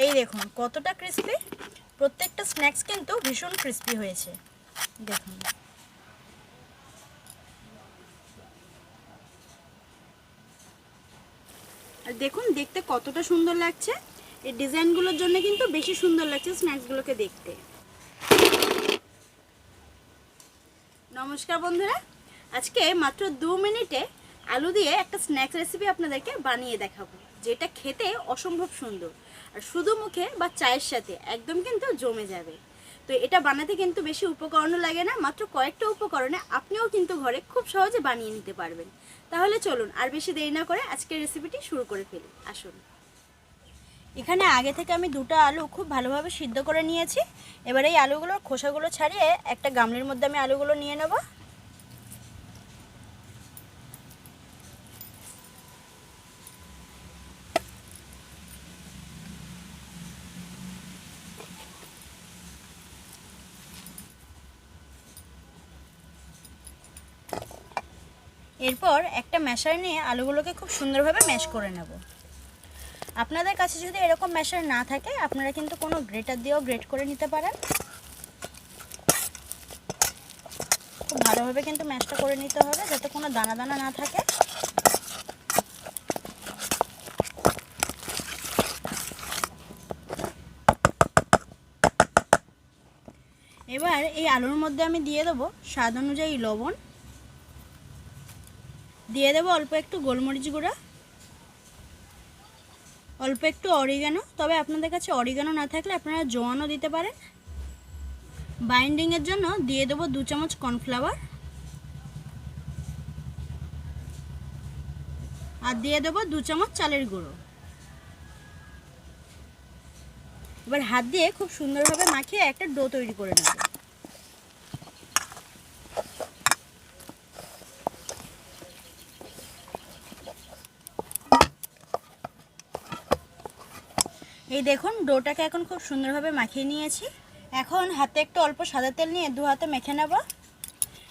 এই দেখুন কতটা ক্রিস্পি, প্রত্যেকটা স্ন্যাক্স কিন্তু ভীষণ ক্রিস্পি হয়েছে। দেখুন আর দেখুন দেখতে কতটা সুন্দর লাগছে। এই ডিজাইনগুলোর জন্য কিন্তু বেশি সুন্দর লাগছে স্ন্যাক্সগুলোকে দেখতে। নমস্কার বন্ধুরা, আজকে মাত্র 2 মিনিটে আলু দিয়ে একটা স্ন্যাক্স রেসিপি আপনাদেরকে বানিয়ে দেখাবো, যেটা খেতে অসম্ভব সুন্দর আর শুধু মুখে বা চায়ের সাথে একদম কিন্তু জমে যাবে। তো এটা বানাতে কিন্তু বেশি উপকরণও লাগে না, মাত্র কয়েকটা উপকরণে আপনিও কিন্তু ঘরে খুব সহজে বানিয়ে নিতে পারবেন। তাহলে চলুন আর বেশি দেরি না করে আজকের রেসিপিটি শুরু করে ফেলি। আসুন, এখানে আগে থেকে আমি 2টা আলু খুব ভালোভাবে সিদ্ধ করে নিয়েছি। এবার এই আলুগুলোর খোসাগুলো ছাড়িয়ে একটা গামলির মধ্যে আমি আলুগুলো নিয়ে নেব। এরপর একটা ম্যাশার নিয়ে আলুগুলোকে খুব সুন্দরভাবে ম্যাশ করে নেব। আপনাদের কাছে যদি এরকম ম্যাশার না থাকে আপনারা কিন্তু কোনো গ্রেটার দিয়েও গ্রেট করে নিতে পারেন। খুব ভালোভাবে কিন্তু ম্যাশটা করে নিতে হবে যাতে কোনো দানা দানা না থাকে। এবার এই আলুর মধ্যে আমি দিয়ে দেবো স্বাদ অনুযায়ী লবণ, দিয়ে দেবো অল্প একটু গোলমরিচ গুঁড়া, অল্প একটু অরিগানো, তবে আপনাদের কাছে অরিগানো না থাকলে আপনারা জোয়ানও দিতে পারেন। বাইন্ডিংয়ের জন্য দিয়ে দেবো 2 চামচ কর্নফ্লাওয়ার আর দিয়ে দেবো 2 চামচ চালের গুঁড়ো। এবার হাত দিয়ে খুব সুন্দরভাবে মাখিয়ে একটা ডো তৈরি করে নেব। এই দেখুন ডোটাকে এখন খুব সুন্দরভাবে মাখিয়ে নিয়েছি। এখন হাতে একটু অল্প সাদা তেল নিয়ে 2 হাতে মেখে নেব।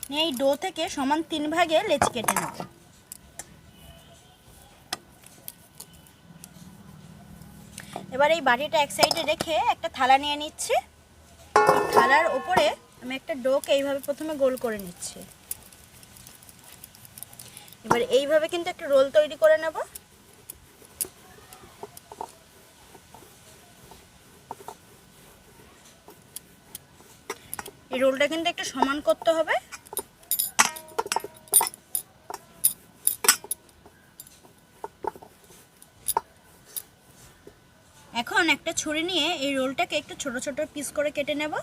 নিয়ে এই ডো থেকে সমান 3 ভাগে লেচি কেটে নেব। এবার এই বাটিটা এক সাইডে রেখে একটা থালা নিয়ে নিচ্ছি। এই থালার উপরে আমি একটা ডোকে এইভাবে প্রথমে গোল করে নিচ্ছি। এবার এইভাবে কিন্তু একটা রোল তৈরি করে নেব। এই রোলটা কিন্তু একটু সমান করতে হবে। এখন একটা ছুরি নিয়ে এই রোলটাকে একটু ছোট ছোট পিস করে কেটে নেব।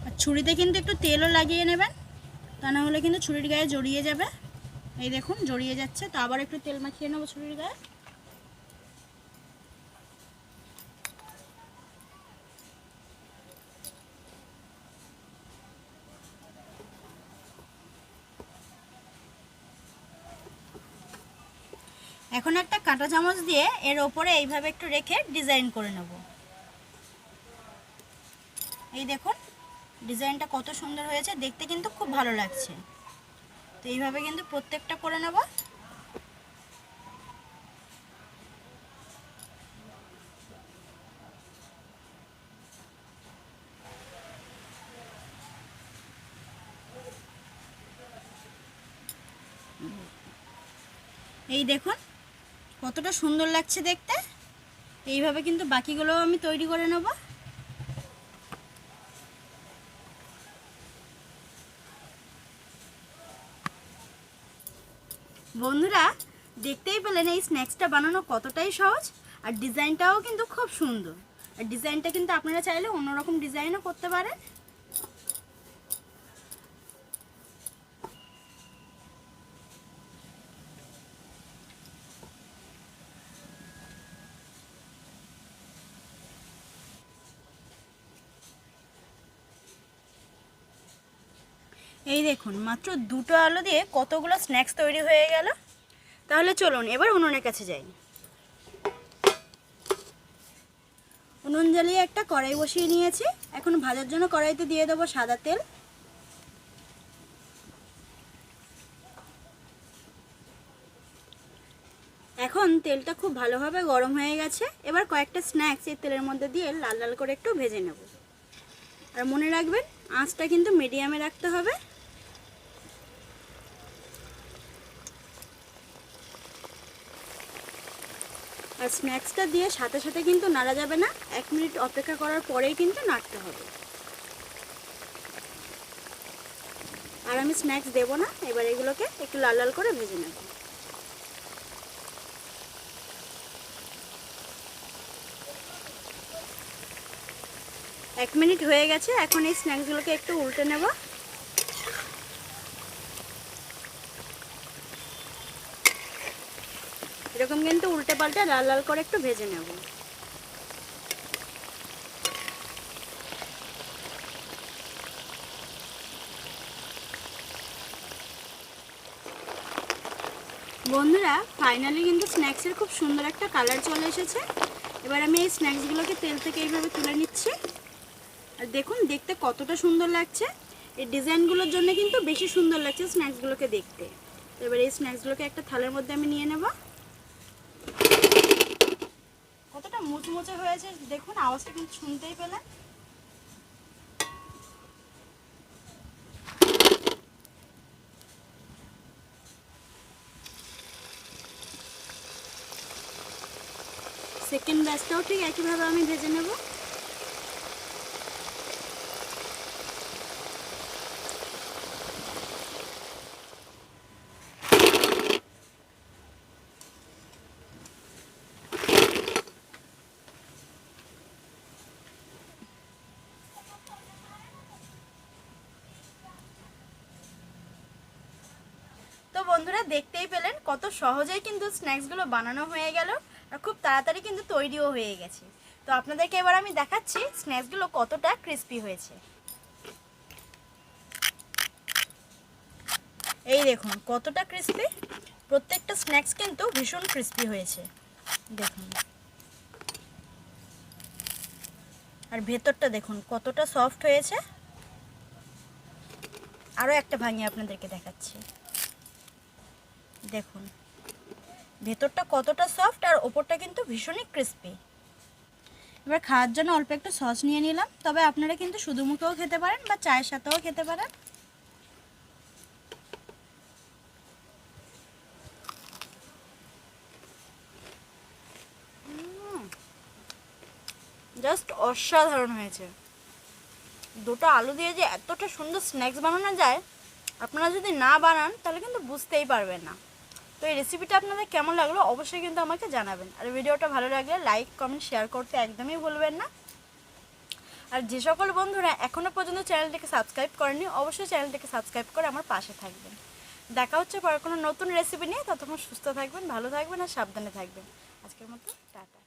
আর ছুরিতে কিন্তু একটু তেলও লাগিয়ে নেবেন, তা না হলে কিন্তু ছুরির গায়ে জড়িয়ে যাবে। এই দেখুন জড়িয়ে যাচ্ছে, তো আবার একটু তেল মাখিয়ে নেব ছুরির গায়ে। এখন একটা কাঁটা চামচ দিয়ে এর ওপরে এইভাবে একটু রেখে ডিজাইন করে নেব। এই দেখুন ডিজাইনটা কত সুন্দর হয়েছে, দেখতে কিন্তু খুব ভালো লাগছে। তো এইভাবে কিন্তু প্রত্যেকটা করে নেব। এই দেখুন কতটা সুন্দর লাগছে দেখতে। এইভাবে কিন্তু বাকিগুলোও আমি তৈরি করে নেব। বন্ধুরা দেখতেই পেলেন এই স্ন্যাক্সটা বানানো কতটাই সহজ, আর ডিজাইনটাও কিন্তু খুব সুন্দর। আর ডিজাইনটা কিন্তু আপনারা চাইলে অন্যরকম ডিজাইনও করতে পারেন। এই দেখুন মাত্র 2টো আলু দিয়ে কতগুলো স্ন্যাক্স তৈরি হয়ে গেল। তাহলে চলুন এবার উনুনের কাছে যাই। উনুন জ্বালিয়ে একটা কড়াই বসিয়ে নিয়েছি। এখন ভাজার জন্য কড়াইতে দিয়ে দেবো সাদা তেল। এখন তেলটা খুব ভালোভাবে গরম হয়ে গেছে। এবার কয়েকটা স্ন্যাক্স এই তেলের মধ্যে দিয়ে লাল লাল করে একটু ভেজে নেব। আর মনে রাখবেন আঁচটা কিন্তু মিডিয়ামে রাখতে হবে। আর স্ন্যাক্সটা দিয়ে সাথে সাথে কিন্তু নাড়া যাবে না, 1 মিনিট অপেক্ষা করার পরেই কিন্তু নাড়তে হবে। আর আমি স্ন্যাক্স দেব না, এবার এগুলোকে একটু লাল লাল করে ভেজে নেব। এক মিনিট হয়ে গেছে। এখন এই স্ন্যাক্সগুলোকে একটু উল্টে নেব। এরকম কিন্তু উল্টে পাল্টে লাল লাল করে একটু ভেজে নেব। বন্ধুরা ফাইনালি কিন্তু স্ন্যাক্সের খুব সুন্দর একটা কালার চলে এসেছে। এবার আমি এই স্ন্যাক্সগুলোকে তেল থেকে এইভাবে তুলে নিচ্ছি। আর দেখুন দেখতে কতটা সুন্দর লাগছে। এই ডিজাইনগুলোর জন্য কিন্তু বেশি সুন্দর লাগছে স্ন্যাক্সগুলোকে দেখতে। এবার এই স্ন্যাক্সগুলোকে একটা থালের মধ্যে আমি নিয়ে নেব। কতটা মুচমুচে হয়েছে দেখুন, আওয়াজটা কিন্তু শুনতেই পেলেন। সেকেন্ড ব্যাচটাও ঠিক একইভাবে আমি ভেজে নেব। তো বন্ধুরা দেখতেই পেলেন কত সহজেই কিন্তু স্ন্যাক্সগুলো বানানো হয়ে গেল আর খুব তাড়াতাড়ি কিন্তু তৈরিও হয়ে গেছে। তো আপনাদেরকে এবার আমি দেখাচ্ছি স্ন্যাক্সগুলো কতটা ক্রিস্পি হয়েছে। এই দেখুন কতটা ক্রিস্পি, প্রত্যেকটা স্ন্যাক্স কিন্তু ভীষণ ক্রিস্পি হয়েছে দেখুন। আর ভেতরটা দেখুন কতটা সফট হয়েছে। আরও একটা ভাঙিয়ে আপনাদেরকে দেখাচ্ছি। দেখুন ভেতরটা কতটা সফট আর ওপরটা কিন্তু ভীষণই ক্রিস্পি। এবার খাওয়ার জন্য অল্প একটু সস নিয়ে নিলাম। তবে আপনারা কিন্তু শুধু মুখেও খেতে পারেন বা চায়ের সাথেও খেতে পারেন। জাস্ট অসাধারণ হয়েছে। দুটো আলু দিয়ে যে এতটা সুন্দর স্ন্যাক্স বানানো যায়, আপনারা যদি না বানান তাহলে কিন্তু বুঝতেই পারবেন না। তো এই রেসিপিটা আপনাদের কেমন লাগলো অবশ্যই কিন্তু আমাকে জানাবেন। আর ভিডিওটা ভালো লাগলে লাইক কমেন্ট শেয়ার করতে একদমই ভুলবেন না। আর যে সকল বন্ধুরা এখনও পর্যন্ত চ্যানেলটিকে সাবস্ক্রাইব করেনি অবশ্যই চ্যানেলটিকে সাবস্ক্রাইব করে আমার পাশে থাকবেন। দেখা হচ্ছে পরে কোনো নতুন রেসিপি নিয়ে। ততক্ষণ সুস্থ থাকবেন, ভালো থাকবেন আর সাবধানে থাকবেন। আজকের মতো টাটা।